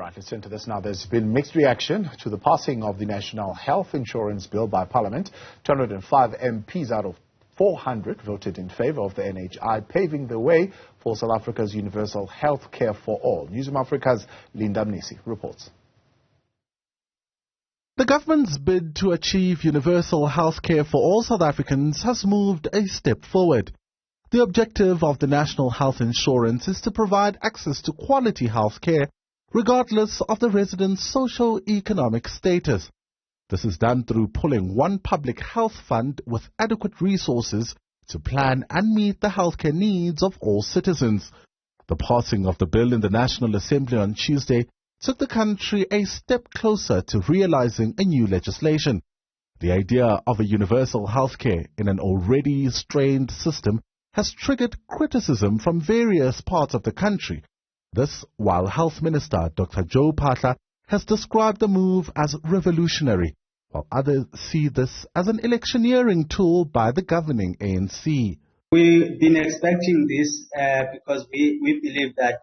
Right, let's turn to this now. There's been mixed reaction to the passing of the National Health Insurance Bill by Parliament. 205 MPs out of 400 voted in favour of the NHI, paving the way for South Africa's universal health care for all. Newzroom Afrika's Mnisi reports. The government's bid to achieve universal health care for all South Africans has moved a step forward. The objective of the National Health Insurance is to provide access to quality health care regardless of the resident's socio-economic status. This is done through pulling one public health fund with adequate resources to plan and meet the healthcare needs of all citizens. The passing of the bill in the National Assembly on Tuesday took the country a step closer to realizing a new legislation. The idea of a universal healthcare in an already strained system has triggered criticism from various parts of the country. This while Health Minister Dr. Joe Phaahla has described the move as revolutionary, while others see this as an electioneering tool by the governing ANC. We've been expecting this because we believe that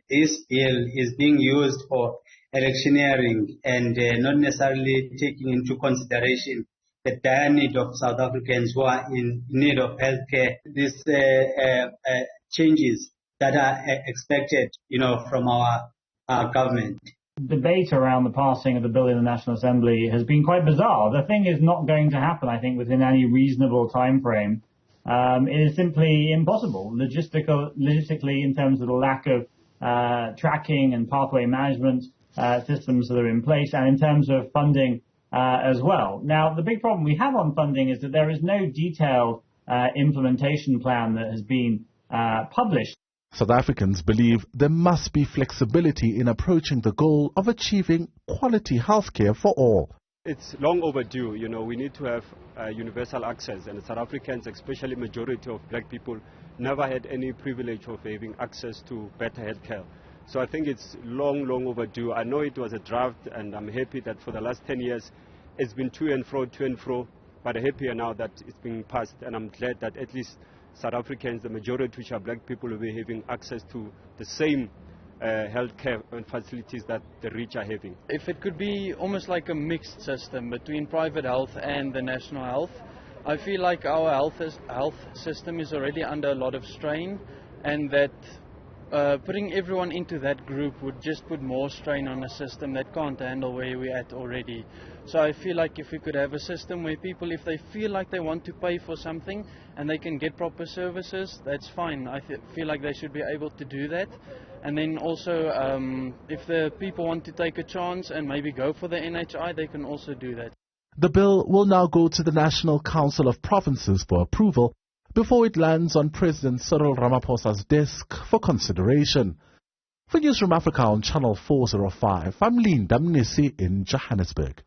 this bill is being used for electioneering and not necessarily taking into consideration the dire need of South Africans who are in need of healthcare. These changes that are expected, from our government. Debate around the passing of the bill in the National Assembly has been quite bizarre. The thing is not going to happen, I think, within any reasonable time frame. It is simply impossible, logistically, in terms of the lack of tracking and pathway management systems that are in place, and in terms of funding as well. Now, the big problem we have on funding is that there is no detailed implementation plan that has been published. South Africans believe there must be flexibility in approaching the goal of achieving quality healthcare for all. It's long overdue. We need to have universal access, and South Africans, especially majority of black people, never had any privilege of having access to better healthcare. So I think it's long overdue. I know it was a draft, and I'm happy that for the last 10 years it's been to and fro, but I'm happier now that it's being passed, and I'm glad that at least South Africans, the majority which are black people, will be having access to the same healthcare and facilities that the rich are having. If it could be almost like a mixed system between private health and the national health, I feel like our health system is already under a lot of strain, and that putting everyone into that group would just put more strain on a system that can't handle where we're at already. So I feel like if we could have a system where people, if they feel like they want to pay for something and they can get proper services, that's fine. I feel like they should be able to do that. And then also, if the people want to take a chance and maybe go for the NHI, they can also do that. The bill will now go to the National Council of Provinces for approval before it lands on President Cyril Ramaphosa's desk for consideration. For Newzroom Afrika on Channel 405, I'm Mnisi in Johannesburg.